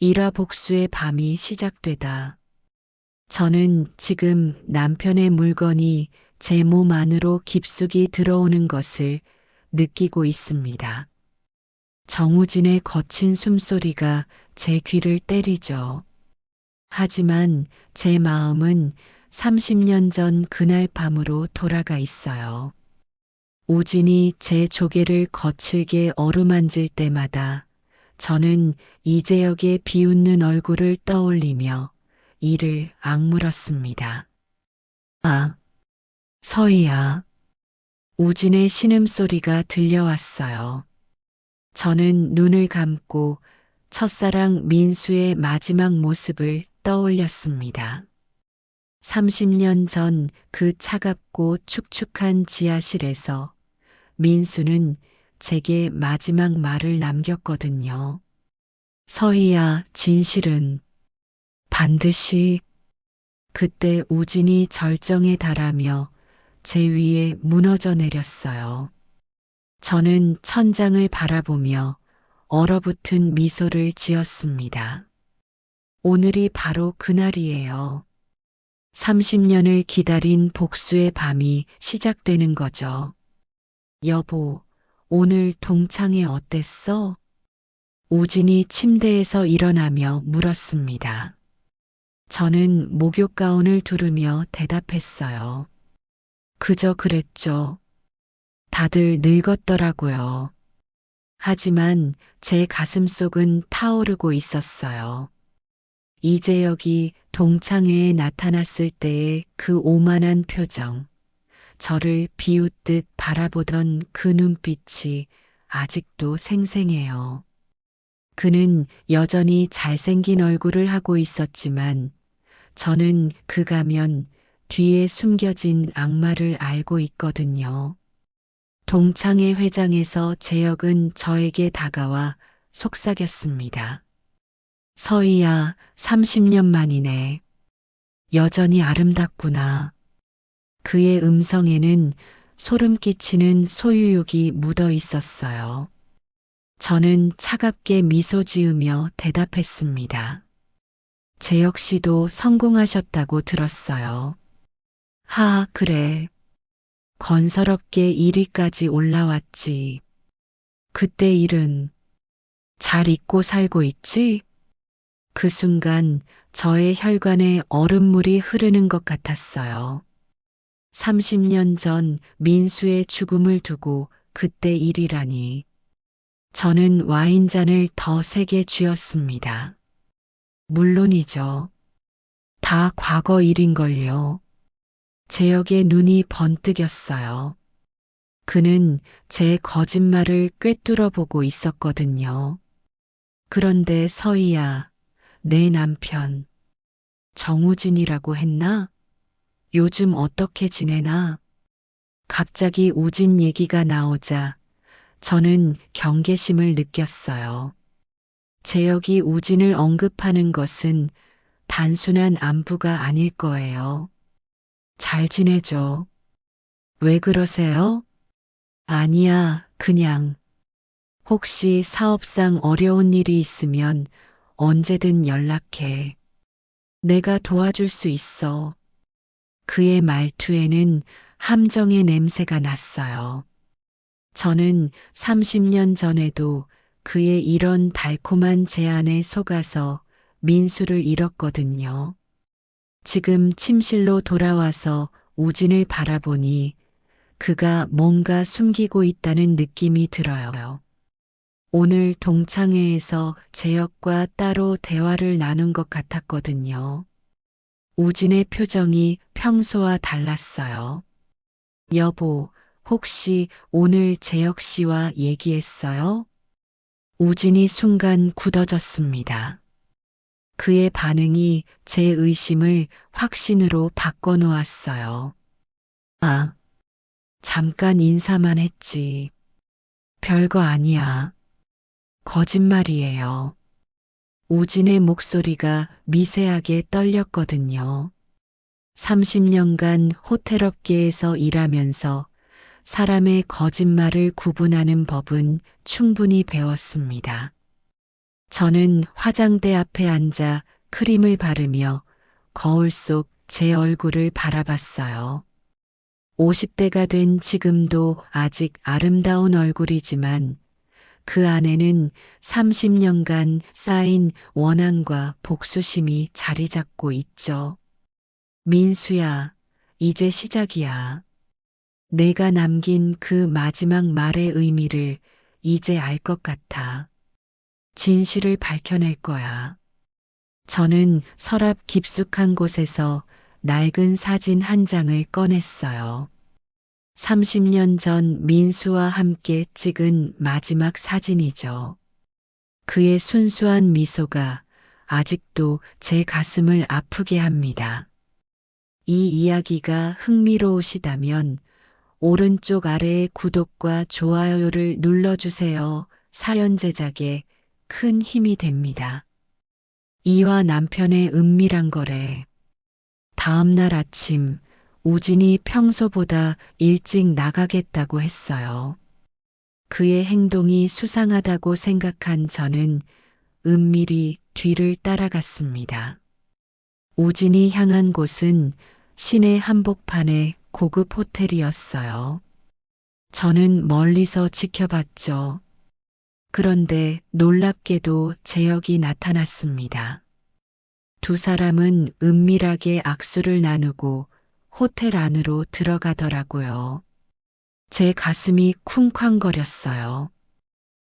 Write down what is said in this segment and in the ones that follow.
일화 복수의 밤이 시작되다. 저는 지금 남편의 물건이 제 몸 안으로 깊숙이 들어오는 것을 느끼고 있습니다. 정우진의 거친 숨소리가 제 귀를 때리죠. 하지만 제 마음은 30년 전 그날 밤으로 돌아가 있어요. 우진이 제 조개를 거칠게 어루만질 때마다 저는 이재혁의 비웃는 얼굴을 떠올리며 이를 악물었습니다. 아, 서희야. 우진의 신음소리가 들려왔어요. 저는 눈을 감고 첫사랑 민수의 마지막 모습을 떠올렸습니다. 30년 전 그 차갑고 축축한 지하실에서 민수는 제게 마지막 말을 남겼거든요. 서희야, 진실은 반드시. 그때 우진이 절정에 달하며 제 위에 무너져 내렸어요. 저는 천장을 바라보며 얼어붙은 미소를 지었습니다. 오늘이 바로 그날이에요. 30년을 기다린 복수의 밤이 시작되는 거죠. 여보, 오늘 동창회 어땠어? 우진이 침대에서 일어나며 물었습니다. 저는 목욕 가운을 두르며 대답했어요. 그저 그랬죠. 다들 늙었더라고요. 하지만 제 가슴속은 타오르고 있었어요. 이재혁이 동창회에 나타났을 때의 그 오만한 표정, 저를 비웃듯 바라보던 그 눈빛이 아직도 생생해요. 그는 여전히 잘생긴 얼굴을 하고 있었지만 저는 그 가면 뒤에 숨겨진 악마를 알고 있거든요. 동창회 회장에서 재혁은 저에게 다가와 속삭였습니다. 서희야, 30년 만이네. 여전히 아름답구나. 그의 음성에는 소름 끼치는 소유욕이 묻어 있었어요. 저는 차갑게 미소 지으며 대답했습니다. 재혁 씨도 성공하셨다고 들었어요. 하, 그래. 건설업계 1위까지 올라왔지. 그때 일은 잘 잊고 살고 있지? 그 순간 저의 혈관에 얼음물이 흐르는 것 같았어요. 30년 전 민수의 죽음을 두고 그때 일이라니. 저는 와인잔을 더 세게 쥐었습니다. 물론이죠. 다 과거 일인걸요. 재혁의 눈이 번뜩였어요. 그는 제 거짓말을 꿰뚫어 보고 있었거든요. 그런데 서희야, 내 남편, 정우진이라고 했나? 요즘 어떻게 지내나? 갑자기 우진 얘기가 나오자 저는 경계심을 느꼈어요. 재혁이 우진을 언급하는 것은 단순한 안부가 아닐 거예요. 잘 지내죠? 왜 그러세요? 아니야, 그냥. 혹시 사업상 어려운 일이 있으면 언제든 연락해. 내가 도와줄 수 있어. 그의 말투에는 함정의 냄새가 났어요. 저는 30년 전에도 그의 이런 달콤한 제안에 속아서 민수를 잃었거든요. 지금 침실로 돌아와서 우진을 바라보니 그가 뭔가 숨기고 있다는 느낌이 들어요. 오늘 동창회에서 재혁과 따로 대화를 나눈 것 같았거든요. 우진의 표정이 평소와 달랐어요. 여보, 혹시 오늘 재혁 씨와 얘기했어요? 우진이 순간 굳어졌습니다. 그의 반응이 제 의심을 확신으로 바꿔놓았어요. 아, 잠깐 인사만 했지. 별거 아니야. 거짓말이에요. 우진의 목소리가 미세하게 떨렸거든요. 30년간 호텔업계에서 일하면서 사람의 거짓말을 구분하는 법은 충분히 배웠습니다. 저는 화장대 앞에 앉아 크림을 바르며 거울 속 제 얼굴을 바라봤어요. 50대가 된 지금도 아직 아름다운 얼굴이지만 그 안에는 30년간 쌓인 원한과 복수심이 자리 잡고 있죠. 민수야, 이제 시작이야. 내가 남긴 그 마지막 말의 의미를 이제 알 것 같아. 진실을 밝혀낼 거야. 저는 서랍 깊숙한 곳에서 낡은 사진 한 장을 꺼냈어요. 30년 전 민수와 함께 찍은 마지막 사진이죠. 그의 순수한 미소가 아직도 제 가슴을 아프게 합니다. 이 이야기가 흥미로우시다면 오른쪽 아래의 구독과 좋아요를 눌러주세요. 사연 제작에 큰 힘이 됩니다. 이화 남편의 은밀한 거래. 다음 날 아침 우진이 평소보다 일찍 나가겠다고 했어요. 그의 행동이 수상하다고 생각한 저는 은밀히 뒤를 따라갔습니다. 우진이 향한 곳은 시내 한복판의 고급 호텔이었어요. 저는 멀리서 지켜봤죠. 그런데 놀랍게도 재혁이 나타났습니다. 두 사람은 은밀하게 악수를 나누고 호텔 안으로 들어가더라고요. 제 가슴이 쿵쾅거렸어요.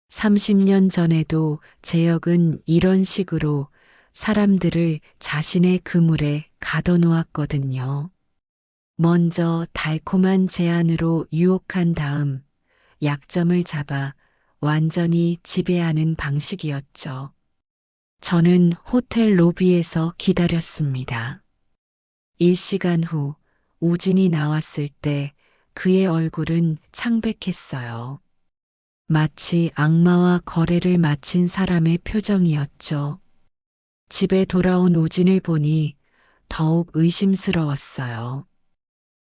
30년 전에도 재혁은 이런 식으로 사람들을 자신의 그물에 가둬놓았거든요. 먼저 달콤한 제안으로 유혹한 다음 약점을 잡아 완전히 지배하는 방식이었죠. 저는 호텔 로비에서 기다렸습니다. 1시간 후 우진이 나왔을 때 그의 얼굴은 창백했어요. 마치 악마와 거래를 마친 사람의 표정이었죠. 집에 돌아온 우진을 보니 더욱 의심스러웠어요.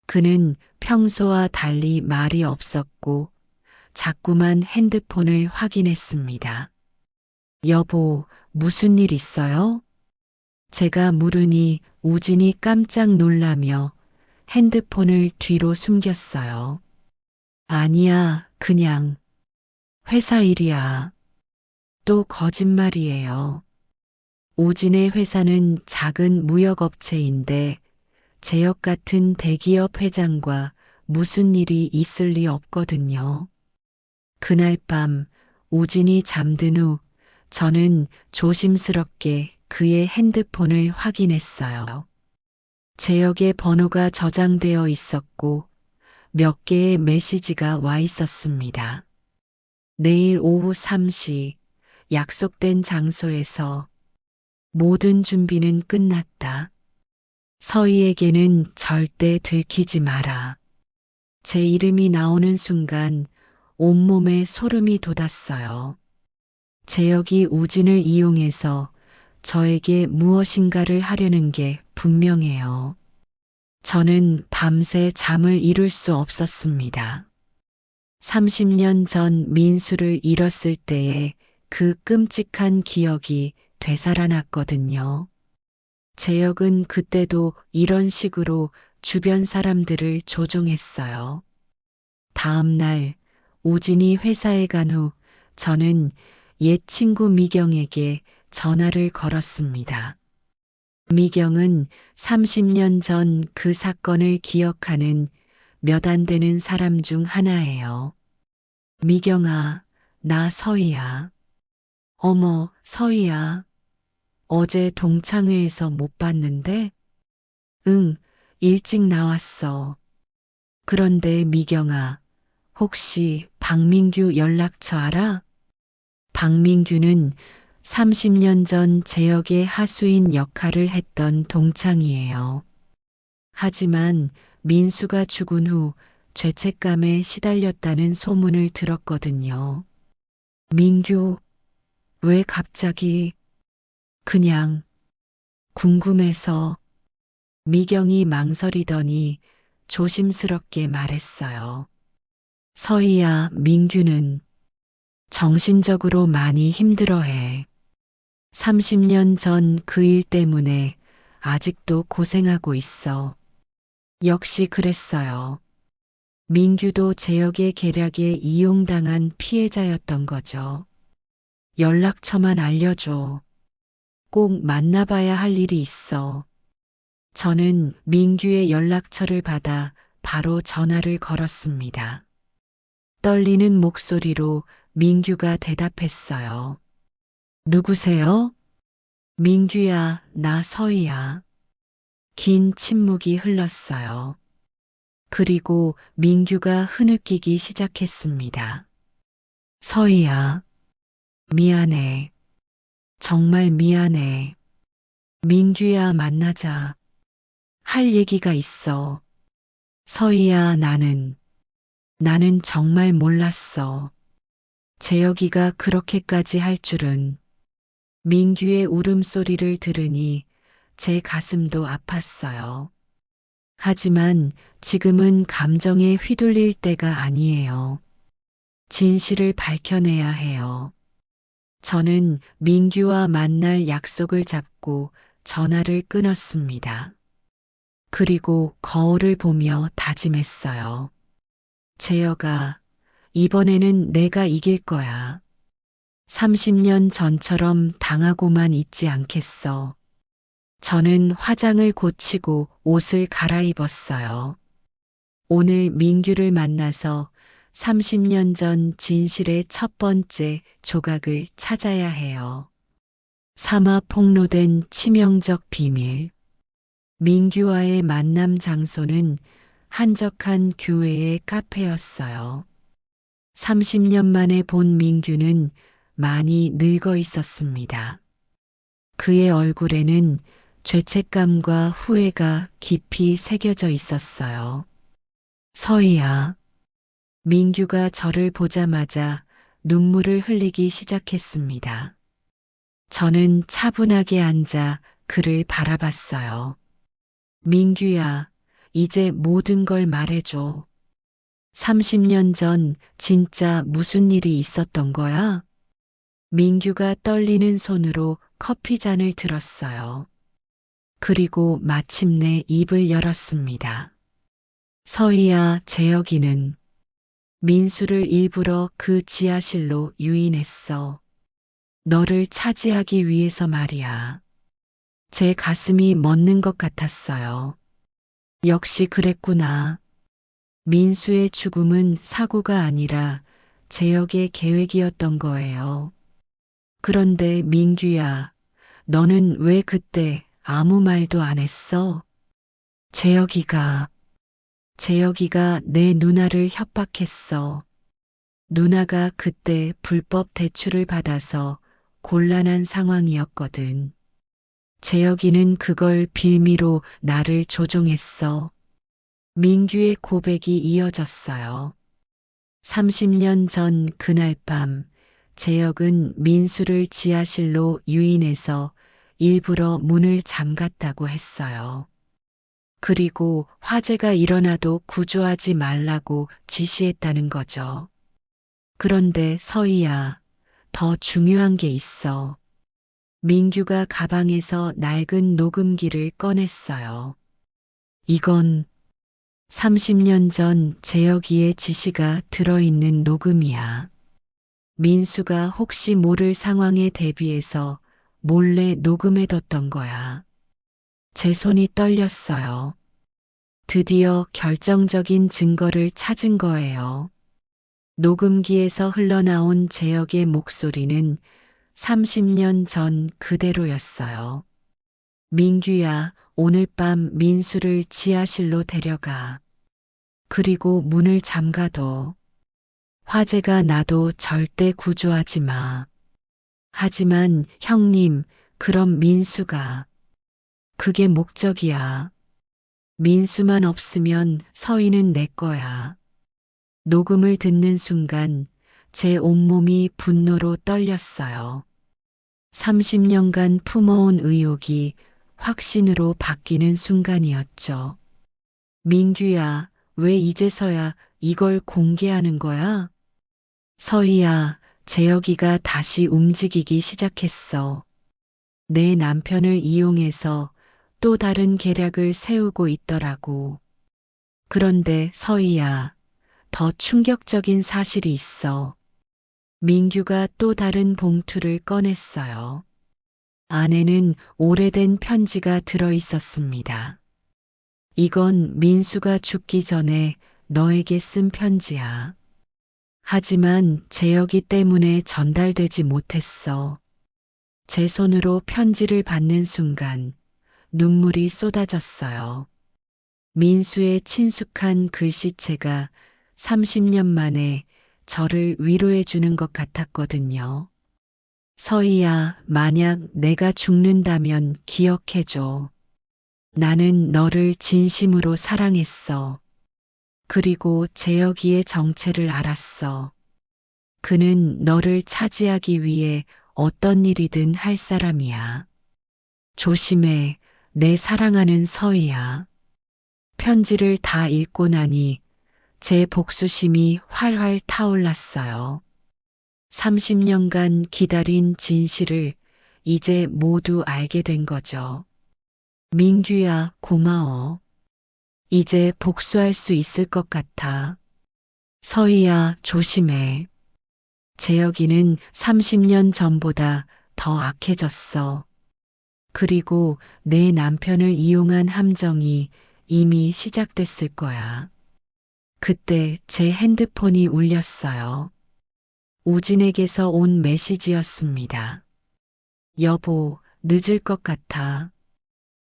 그는 평소와 달리 말이 없었고 자꾸만 핸드폰을 확인했습니다. 여보, 무슨 일 있어요? 제가 물으니 우진이 깜짝 놀라며 핸드폰을 뒤로 숨겼어요. 아니야, 그냥 회사 일이야. 또 거짓말이에요. 우진의 회사는 작은 무역업체인데 제역 같은 대기업 회장과 무슨 일이 있을 리 없거든요. 그날 밤 우진이 잠든 후 저는 조심스럽게 그의 핸드폰을 확인했어요. 제역의 번호가 저장되어 있었고 몇 개의 메시지가 와 있었습니다. 내일 오후 3시 약속된 장소에서 모든 준비는 끝났다. 서희에게는 절대 들키지 마라. 제 이름이 나오는 순간 온몸에 소름이 돋았어요. 제역이 우진을 이용해서 저에게 무엇인가를 하려는 게 분명해요. 저는 밤새 잠을 이룰 수 없었습니다. 30년 전 민수를 잃었을 때의 그 끔찍한 기억이 되살아났거든요. 제역은 그때도 이런 식으로 주변 사람들을 조종했어요. 다음 날 우진이 회사에 간 후 저는 옛 친구 미경에게 전화를 걸었습니다. 미경은 30년 전 그 사건을 기억하는 몇 안 되는 사람 중 하나예요. 미경아, 나 서희야. 어머, 서희야. 어제 동창회에서 못 봤는데? 응, 일찍 나왔어. 그런데 미경아, 혹시 박민규 연락처 알아? 박민규는 30년 전 제역의 하수인 역할을 했던 동창이에요. 하지만 민수가 죽은 후 죄책감에 시달렸다는 소문을 들었거든요. 민규, 왜 갑자기? 그냥 궁금해서. 미경이 망설이더니 조심스럽게 말했어요. 서희야, 민규는 정신적으로 많이 힘들어해. 30년 전 그 일 때문에 아직도 고생하고 있어. 역시 그랬어요. 민규도 재혁의 계략에 이용당한 피해자였던 거죠. 연락처만 알려줘. 꼭 만나봐야 할 일이 있어. 저는 민규의 연락처를 받아 바로 전화를 걸었습니다. 떨리는 목소리로 민규가 대답했어요. 누구세요? 민규야, 나 서희야. 긴 침묵이 흘렀어요. 그리고 민규가 흐느끼기 시작했습니다. 서희야, 미안해. 정말 미안해. 민규야, 만나자. 할 얘기가 있어. 서희야, 나는 정말 몰랐어. 재혁이가 그렇게까지 할 줄은. 민규의 울음소리를 들으니 제 가슴도 아팠어요. 하지만 지금은 감정에 휘둘릴 때가 아니에요. 진실을 밝혀내야 해요. 저는 민규와 만날 약속을 잡고 전화를 끊었습니다. 그리고 거울을 보며 다짐했어요. 재혁아, 이번에는 내가 이길 거야. 30년 전처럼 당하고만 있지 않겠어. 저는 화장을 고치고 옷을 갈아입었어요. 오늘 민규를 만나서 30년 전 진실의 첫 번째 조각을 찾아야 해요. 사마 폭로된 치명적 비밀. 민규와의 만남 장소는 한적한 교회의 카페였어요. 30년 만에 본 민규는 많이 늙어 있었습니다. 그의 얼굴에는 죄책감과 후회가 깊이 새겨져 있었어요. 서희야. 민규가 저를 보자마자 눈물을 흘리기 시작했습니다. 저는 차분하게 앉아 그를 바라봤어요. 민규야, 이제 모든 걸 말해줘. 30년 전 진짜 무슨 일이 있었던 거야? 민규가 떨리는 손으로 커피 잔을 들었어요. 그리고 마침내 입을 열었습니다. 서희야, 재혁이는 민수를 일부러 그 지하실로 유인했어. 너를 차지하기 위해서 말이야. 제 가슴이 멎는 것 같았어요. 역시 그랬구나. 민수의 죽음은 사고가 아니라 재혁의 계획이었던 거예요. 그런데 민규야, 너는 왜 그때 아무 말도 안 했어? 재혁이가 내 누나를 협박했어. 누나가 그때 불법 대출을 받아서 곤란한 상황이었거든. 재혁이는 그걸 빌미로 나를 조종했어. 민규의 고백이 이어졌어요. 30년 전 그날 밤, 재혁은 민수를 지하실로 유인해서 일부러 문을 잠갔다고 했어요. 그리고 화재가 일어나도 구조하지 말라고 지시했다는 거죠. 그런데 서희야, 더 중요한 게 있어. 민규가 가방에서 낡은 녹음기를 꺼냈어요. 이건 30년 전 재혁이의 지시가 들어있는 녹음이야. 민수가 혹시 모를 상황에 대비해서 몰래 녹음해뒀던 거야. 제 손이 떨렸어요. 드디어 결정적인 증거를 찾은 거예요. 녹음기에서 흘러나온 재혁의 목소리는 30년 전 그대로였어요. 민규야, 오늘 밤 민수를 지하실로 데려가. 그리고 문을 잠가둬. 화재가 나도 절대 구조하지 마. 하지만 형님, 그럼 민수가. 그게 목적이야. 민수만 없으면 서희는 내 거야. 녹음을 듣는 순간 제 온몸이 분노로 떨렸어요. 30년간 품어온 의혹이 확신으로 바뀌는 순간이었죠. 민규야, 왜 이제서야 이걸 공개하는 거야? 서희야, 재혁이가 다시 움직이기 시작했어. 내 남편을 이용해서 또 다른 계략을 세우고 있더라고. 그런데 서희야, 더 충격적인 사실이 있어. 민규가 또 다른 봉투를 꺼냈어요. 안에는 오래된 편지가 들어 있었습니다. 이건 민수가 죽기 전에 너에게 쓴 편지야. 하지만 재혁이 때문에 전달되지 못했어. 제 손으로 편지를 받는 순간 눈물이 쏟아졌어요. 민수의 친숙한 글씨체가 30년 만에 저를 위로해 주는 것 같았거든요. 서희야, 만약 내가 죽는다면 기억해줘. 나는 너를 진심으로 사랑했어. 그리고 재혁이의 정체를 알았어. 그는 너를 차지하기 위해 어떤 일이든 할 사람이야. 조심해, 내 사랑하는 서희야. 편지를 다 읽고 나니 제 복수심이 활활 타올랐어요. 30년간 기다린 진실을 이제 모두 알게 된 거죠. 민규야, 고마워. 이제 복수할 수 있을 것 같아. 서희야, 조심해. 재혁이는 30년 전보다 더 악해졌어. 그리고 내 남편을 이용한 함정이 이미 시작됐을 거야. 그때 제 핸드폰이 울렸어요. 우진에게서 온 메시지였습니다. 여보, 늦을 것 같아.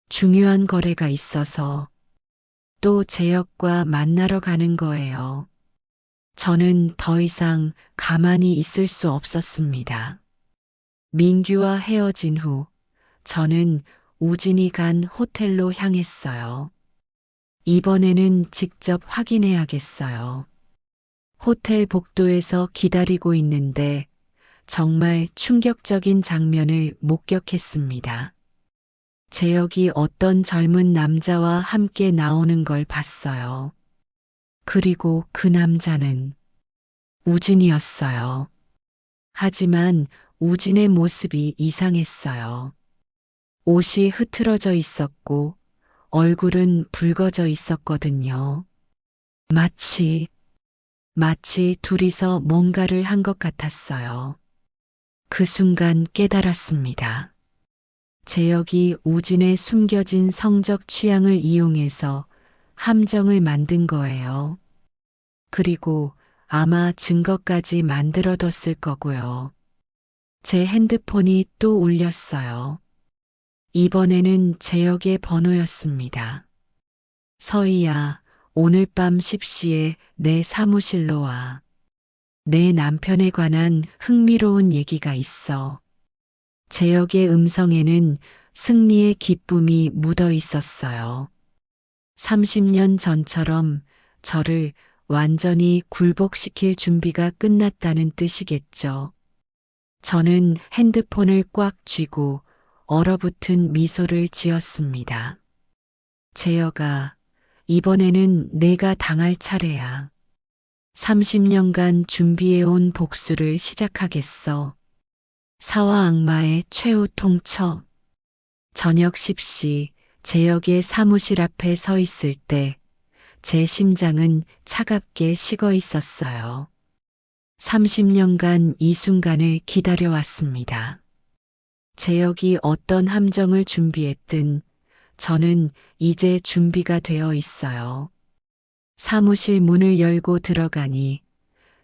중요한 거래가 있어서 또 재혁과 만나러 가는 거예요. 저는 더 이상 가만히 있을 수 없었습니다. 민규와 헤어진 후 저는 우진이 간 호텔로 향했어요. 이번에는 직접 확인해야겠어요. 호텔 복도에서 기다리고 있는데 정말 충격적인 장면을 목격했습니다. 재혁이 어떤 젊은 남자와 함께 나오는 걸 봤어요. 그리고 그 남자는 우진이었어요. 하지만 우진의 모습이 이상했어요. 옷이 흐트러져 있었고 얼굴은 붉어져 있었거든요. 마치 둘이서 뭔가를 한 것 같았어요. 그 순간 깨달았습니다. 재혁이 우진의 숨겨진 성적 취향을 이용해서 함정을 만든 거예요. 그리고 아마 증거까지 만들어뒀을 거고요. 제 핸드폰이 또 울렸어요. 이번에는 재혁의 번호였습니다. 서희야, 오늘 밤 10시에 내 사무실로 와. 내 남편에 관한 흥미로운 얘기가 있어. 재혁의 음성에는 승리의 기쁨이 묻어 있었어요. 30년 전처럼 저를 완전히 굴복시킬 준비가 끝났다는 뜻이겠죠. 저는 핸드폰을 꽉 쥐고 얼어붙은 미소를 지었습니다. 재혁아, 이번에는 내가 당할 차례야. 30년간 준비해온 복수를 시작하겠어. 사와 악마의 최후 통첩. 저녁 10시 재혁의 사무실 앞에 서 있을 때 제 심장은 차갑게 식어 있었어요. 30년간 이 순간을 기다려왔습니다. 재혁이 어떤 함정을 준비했든 저는 이제 준비가 되어 있어요. 사무실 문을 열고 들어가니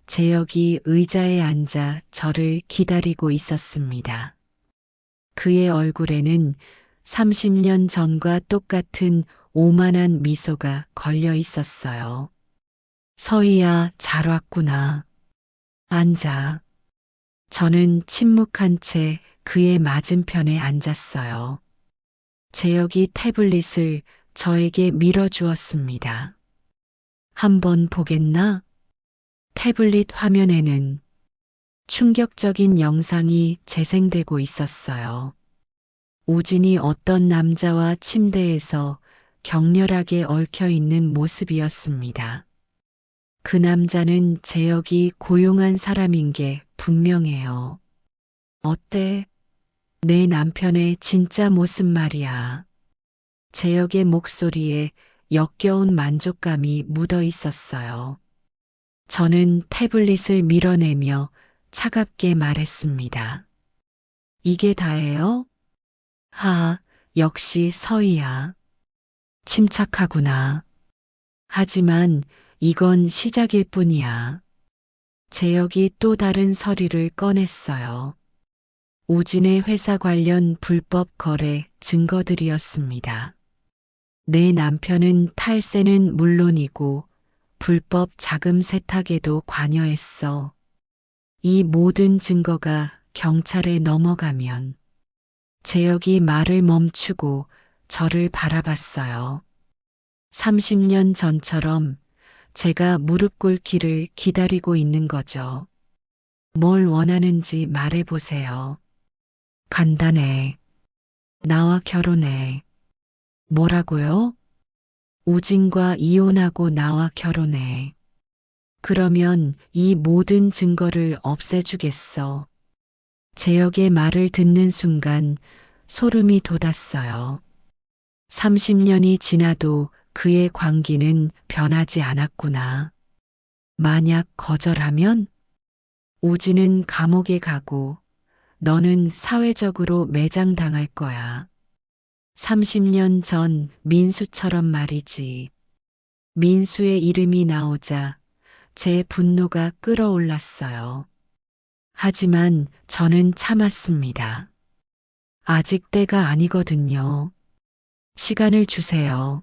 재혁이 의자에 앉아 저를 기다리고 있었습니다. 그의 얼굴에는 30년 전과 똑같은 오만한 미소가 걸려 있었어요. 서희야, 잘 왔구나. 앉아. 저는 침묵한 채 그의 맞은편에 앉았어요. 재혁이 태블릿을 저에게 밀어주었습니다. 한번 보겠나? 태블릿 화면에는 충격적인 영상이 재생되고 있었어요. 우진이 어떤 남자와 침대에서 격렬하게 얽혀 있는 모습이었습니다. 그 남자는 재혁이 고용한 사람인 게 분명해요. 어때? 내 남편의 진짜 모습 말이야. 재혁의 목소리에 역겨운 만족감이 묻어 있었어요. 저는 태블릿을 밀어내며 차갑게 말했습니다. 이게 다예요? 역시 서희야. 침착하구나. 하지만 이건 시작일 뿐이야. 재혁이 또 다른 서류를 꺼냈어요. 우진의 회사 관련 불법 거래 증거들이었습니다. 내 남편은 탈세는 물론이고 불법 자금 세탁에도 관여했어. 이 모든 증거가 경찰에 넘어가면 재혁이 말을 멈추고 저를 바라봤어요. 30년 전처럼 제가 무릎 꿇기를 기다리고 있는 거죠. 뭘 원하는지 말해보세요. 간단해. 나와 결혼해. 뭐라고요? 우진과 이혼하고 나와 결혼해. 그러면 이 모든 증거를 없애주겠어. 재혁의 말을 듣는 순간 소름이 돋았어요. 30년이 지나도 그의 관계는 변하지 않았구나. 만약 거절하면 우진은 감옥에 가고 너는 사회적으로 매장당할 거야. 30년 전 민수처럼 말이지. 민수의 이름이 나오자 제 분노가 끓어올랐어요. 하지만 저는 참았습니다. 아직 때가 아니거든요. 시간을 주세요.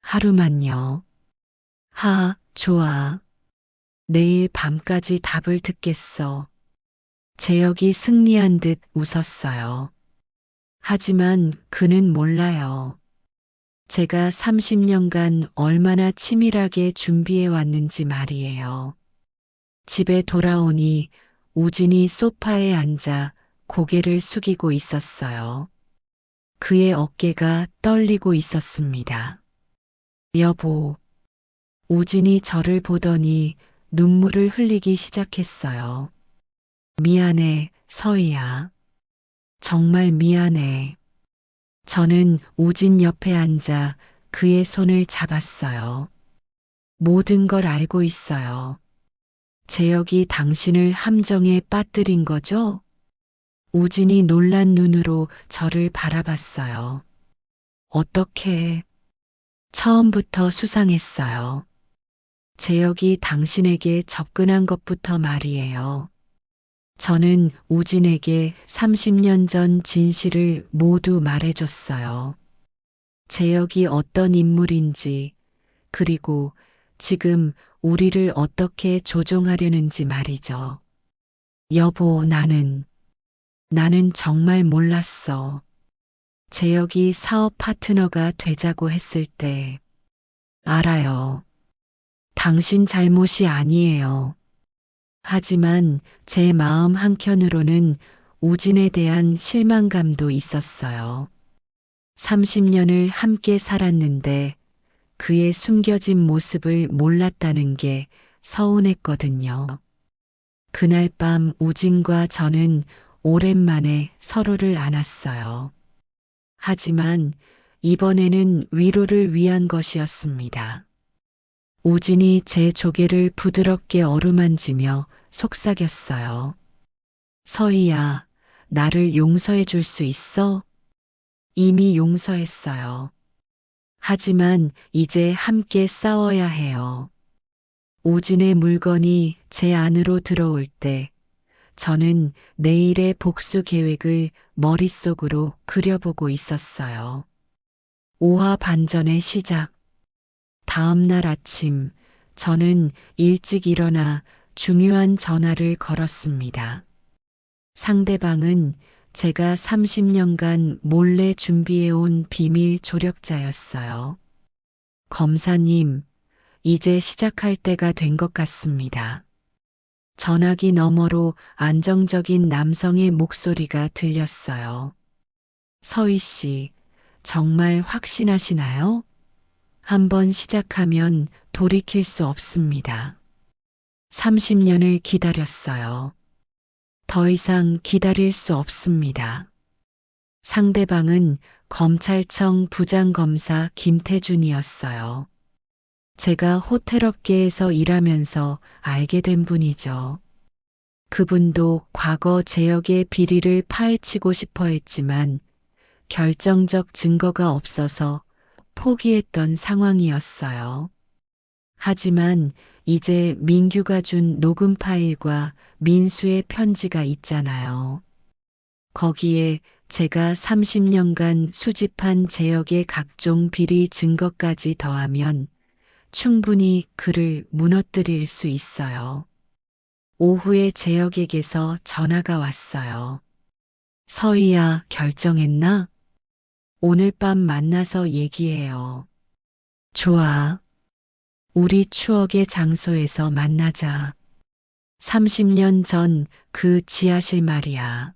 하루만요. 좋아. 내일 밤까지 답을 듣겠어. 재혁이 승리한 듯 웃었어요. 하지만 그는 몰라요. 제가 30년간 얼마나 치밀하게 준비해 왔는지 말이에요. 집에 돌아오니 우진이 소파에 앉아 고개를 숙이고 있었어요. 그의 어깨가 떨리고 있었습니다. 여보. 우진이 저를 보더니 눈물을 흘리기 시작했어요. 미안해, 서희야. 정말 미안해. 저는 우진 옆에 앉아 그의 손을 잡았어요. 모든 걸 알고 있어요. 재혁이 당신을 함정에 빠뜨린 거죠? 우진이 놀란 눈으로 저를 바라봤어요. 어떻게? 처음부터 수상했어요. 재혁이 당신에게 접근한 것부터 말이에요. 저는 우진에게 30년 전 진실을 모두 말해줬어요. 재혁이 어떤 인물인지, 그리고 지금 우리를 어떻게 조종하려는지 말이죠. 여보, 나는 정말 몰랐어. 재혁이 사업 파트너가 되자고 했을 때, 알아요. 당신 잘못이 아니에요. 하지만 제 마음 한켠으로는 우진에 대한 실망감도 있었어요. 30년을 함께 살았는데 그의 숨겨진 모습을 몰랐다는 게 서운했거든요. 그날 밤 우진과 저는 오랜만에 서로를 안았어요. 하지만 이번에는 위로를 위한 것이었습니다. 우진이 제 조개를 부드럽게 어루만지며 속삭였어요. 서희야, 나를 용서해 줄 수 있어? 이미 용서했어요. 하지만 이제 함께 싸워야 해요. 우진의 물건이 제 안으로 들어올 때 저는 내일의 복수 계획을 머릿속으로 그려보고 있었어요. 오화 반전의 시작. 다음 날 아침, 저는 일찍 일어나 중요한 전화를 걸었습니다. 상대방은 제가 30년간 몰래 준비해온 비밀 조력자였어요. 검사님, 이제 시작할 때가 된 것 같습니다. 전화기 너머로 안정적인 남성의 목소리가 들렸어요. 서희 씨, 정말 확신하시나요? 한번 시작하면 돌이킬 수 없습니다. 30년을 기다렸어요. 더 이상 기다릴 수 없습니다. 상대방은 검찰청 부장검사 김태준이었어요. 제가 호텔업계에서 일하면서 알게 된 분이죠. 그분도 과거 제역의 비리를 파헤치고 싶어 했지만 결정적 증거가 없어서 포기했던 상황이었어요. 하지만 이제 민규가 준 녹음 파일과 민수의 편지가 있잖아요. 거기에 제가 30년간 수집한 제역의 각종 비리 증거까지 더하면 충분히 그를 무너뜨릴 수 있어요. 오후에 제역에게서 전화가 왔어요. 서희야, 결정했나? 오늘 밤 만나서 얘기해요. 좋아. 우리 추억의 장소에서 만나자. 30년 전 그 지하실 말이야.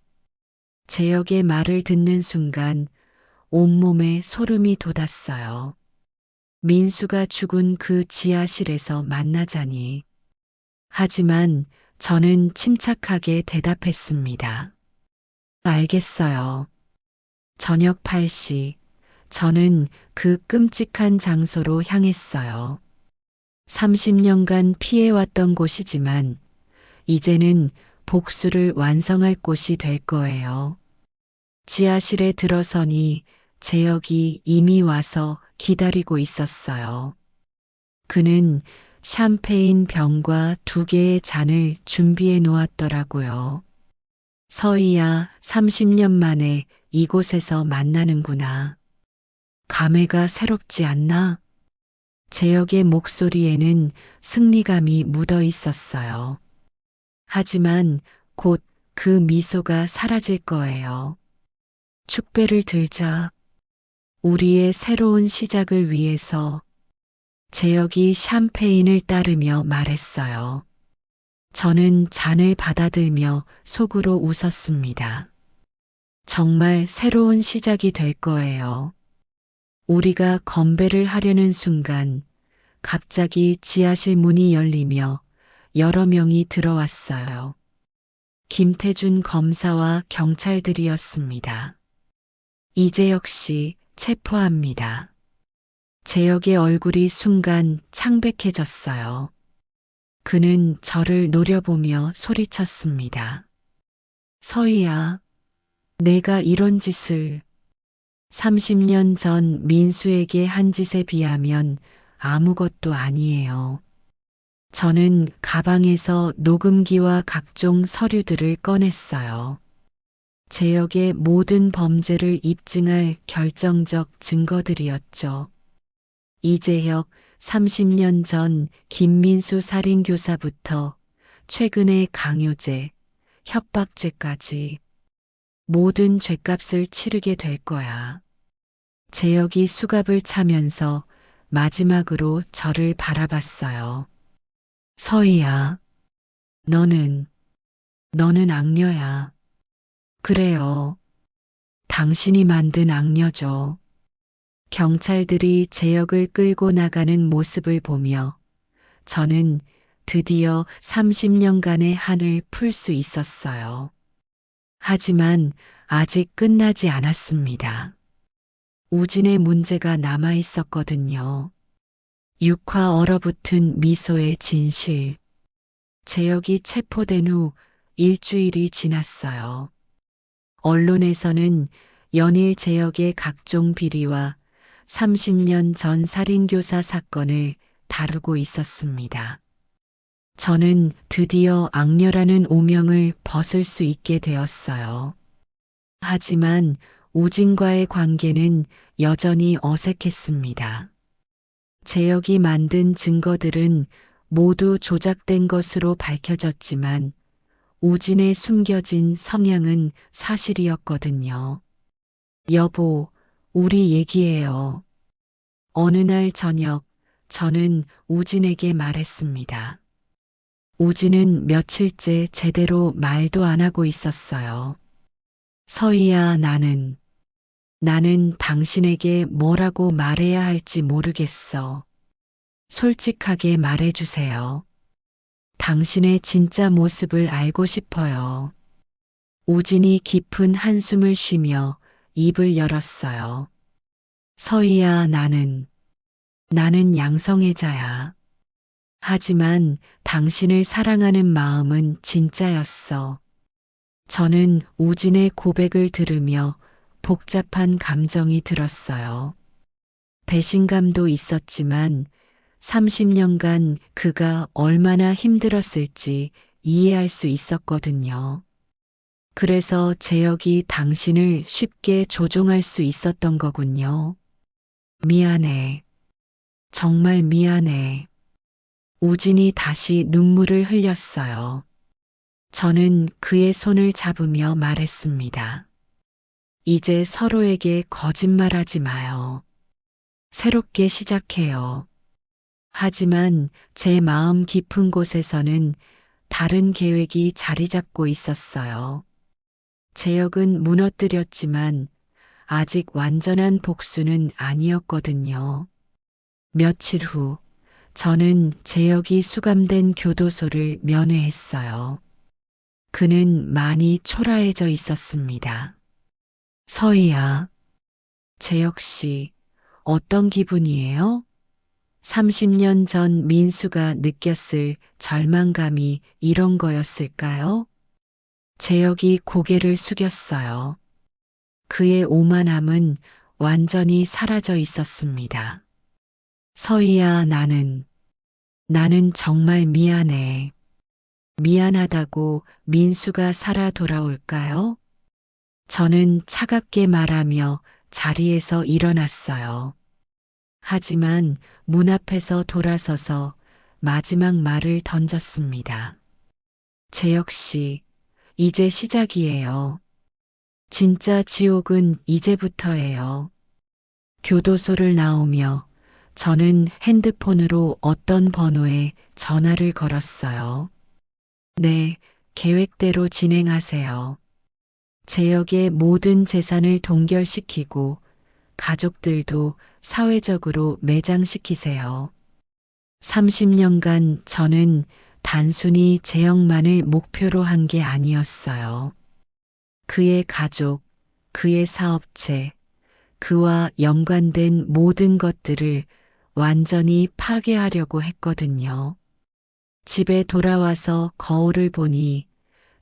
제역의 말을 듣는 순간 온몸에 소름이 돋았어요. 민수가 죽은 그 지하실에서 만나자니. 하지만 저는 침착하게 대답했습니다. 알겠어요. 저녁 8시, 저는 그 끔찍한 장소로 향했어요. 30년간 피해왔던 곳이지만 이제는 복수를 완성할 곳이 될 거예요. 지하실에 들어서니 재혁이 이미 와서 기다리고 있었어요. 그는 샴페인 병과 2개의 잔을 준비해 놓았더라고요. 서희야, 30년 만에 이곳에서 만나는구나. 감회가 새롭지 않나? 재혁의 목소리에는 승리감이 묻어 있었어요. 하지만 곧 그 미소가 사라질 거예요. 축배를 들자. 우리의 새로운 시작을 위해서. 재혁이 샴페인을 따르며 말했어요. 저는 잔을 받아들며 속으로 웃었습니다. 정말 새로운 시작이 될 거예요. 우리가 건배를 하려는 순간 갑자기 지하실 문이 열리며 여러 명이 들어왔어요. 김태준 검사와 경찰들이었습니다. 이재혁 씨 체포합니다. 재혁의 얼굴이 순간 창백해졌어요. 그는 저를 노려보며 소리쳤습니다. 서희야, 내가 이런 짓을 30년 전 민수에게 한 짓에 비하면 아무것도 아니에요. 저는 가방에서 녹음기와 각종 서류들을 꺼냈어요. 재혁의 모든 범죄를 입증할 결정적 증거들이었죠. 이재혁 30년 전 김민수 살인교사부터 최근의 강요죄, 협박죄까지 모든 죗값을 치르게 될 거야. 재혁이 수갑을 차면서 마지막으로 저를 바라봤어요. 서희야, 너는 악녀야. 그래요. 당신이 만든 악녀죠. 경찰들이 재혁을 끌고 나가는 모습을 보며 저는 드디어 30년간의 한을 풀 수 있었어요. 하지만 아직 끝나지 않았습니다. 우진의 문제가 남아 있었거든요. 육화 얼어붙은 미소의 진실. 재혁이 체포된 후 일주일이 지났어요. 언론에서는 연일 재혁의 각종 비리와 30년 전 살인교사 사건을 다루고 있었습니다. 저는 드디어 악녀라는 오명을 벗을 수 있게 되었어요. 하지만 우진과의 관계는 여전히 어색했습니다. 재혁이 만든 증거들은 모두 조작된 것으로 밝혀졌지만 우진의 숨겨진 성향은 사실이었거든요. 여보, 우리 얘기해요. 어느 날 저녁 저는 우진에게 말했습니다. 우진은 며칠째 제대로 말도 안 하고 있었어요. 서희야, 나는 당신에게 뭐라고 말해야 할지 모르겠어. 솔직하게 말해주세요. 당신의 진짜 모습을 알고 싶어요. 우진이 깊은 한숨을 쉬며 입을 열었어요. 서희야, 나는 양성애자야. 하지만 당신을 사랑하는 마음은 진짜였어. 저는 우진의 고백을 들으며 복잡한 감정이 들었어요. 배신감도 있었지만 30년간 그가 얼마나 힘들었을지 이해할 수 있었거든요. 그래서 재혁이 당신을 쉽게 조종할 수 있었던 거군요. 미안해. 정말 미안해. 우진이 다시 눈물을 흘렸어요. 저는 그의 손을 잡으며 말했습니다. 이제 서로에게 거짓말하지 마요. 새롭게 시작해요. 하지만 제 마음 깊은 곳에서는 다른 계획이 자리 잡고 있었어요. 재혁은 무너뜨렸지만 아직 완전한 복수는 아니었거든요. 며칠 후, 저는 재혁이 수감된 교도소를 면회했어요. 그는 많이 초라해져 있었습니다. 서희야, 재혁 씨, 어떤 기분이에요? 30년 전 민수가 느꼈을 절망감이 이런 거였을까요? 재혁이 고개를 숙였어요. 그의 오만함은 완전히 사라져 있었습니다. 서희야, 나는 정말 미안해. 미안하다고 민수가 살아 돌아올까요? 저는 차갑게 말하며 자리에서 일어났어요. 하지만 문 앞에서 돌아서서 마지막 말을 던졌습니다. 재혁 씨, 이제 시작이에요. 진짜 지옥은 이제부터예요. 교도소를 나오며 저는 핸드폰으로 어떤 번호에 전화를 걸었어요. 네, 계획대로 진행하세요. 재혁의 모든 재산을 동결시키고 가족들도 사회적으로 매장시키세요. 30년간 저는 단순히 재혁만을 목표로 한 게 아니었어요. 그의 가족, 그의 사업체, 그와 연관된 모든 것들을 완전히 파괴하려고 했거든요. 집에 돌아와서 거울을 보니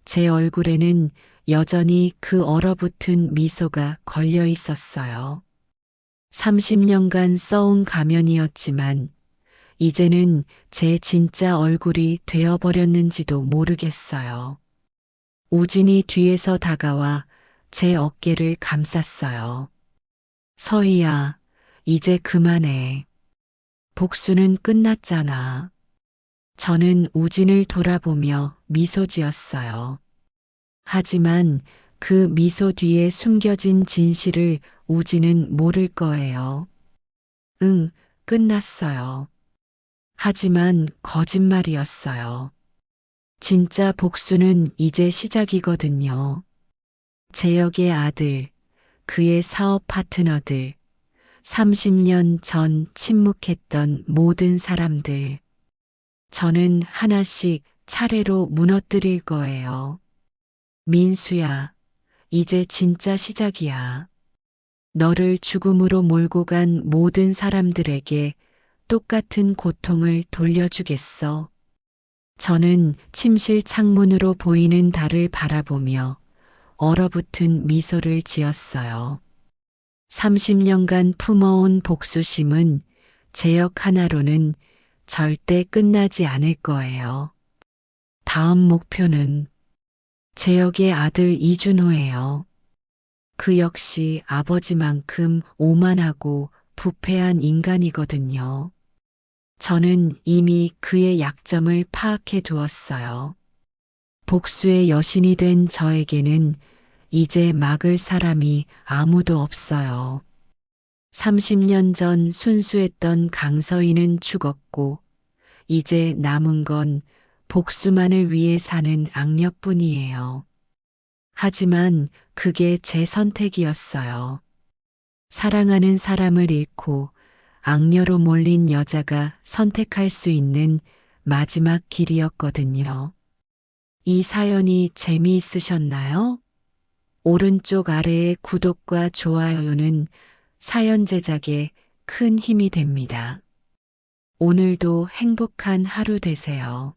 제 얼굴에는 여전히 그 얼어붙은 미소가 걸려 있었어요. 30년간 써온 가면이었지만 이제는 제 진짜 얼굴이 되어버렸는지도 모르겠어요. 우진이 뒤에서 다가와 제 어깨를 감쌌어요. 서희야, 이제 그만해. 복수는 끝났잖아. 저는 우진을 돌아보며 미소 지었어요. 하지만 그 미소 뒤에 숨겨진 진실을 우진은 모를 거예요. 응, 끝났어요. 하지만 거짓말이었어요. 진짜 복수는 이제 시작이거든요. 재혁의 아들, 그의 사업 파트너들, 30년 전 침묵했던 모든 사람들. 저는 하나씩 차례로 무너뜨릴 거예요. 민수야, 이제 진짜 시작이야. 너를 죽음으로 몰고 간 모든 사람들에게 똑같은 고통을 돌려주겠어. 저는 침실 창문으로 보이는 달을 바라보며 얼어붙은 미소를 지었어요. 30년간 품어온 복수심은 재혁 하나로는 절대 끝나지 않을 거예요. 다음 목표는 재혁의 아들 이준호예요. 그 역시 아버지만큼 오만하고 부패한 인간이거든요. 저는 이미 그의 약점을 파악해 두었어요. 복수의 여신이 된 저에게는 이제 막을 사람이 아무도 없어요. 30년 전 순수했던 강서인은 죽었고 이제 남은 건 복수만을 위해 사는 악녀뿐이에요. 하지만 그게 제 선택이었어요. 사랑하는 사람을 잃고 악녀로 몰린 여자가 선택할 수 있는 마지막 길이었거든요. 이 사연이 재미있으셨나요? 오른쪽 아래의 구독과 좋아요는 사연 제작에 큰 힘이 됩니다. 오늘도 행복한 하루 되세요.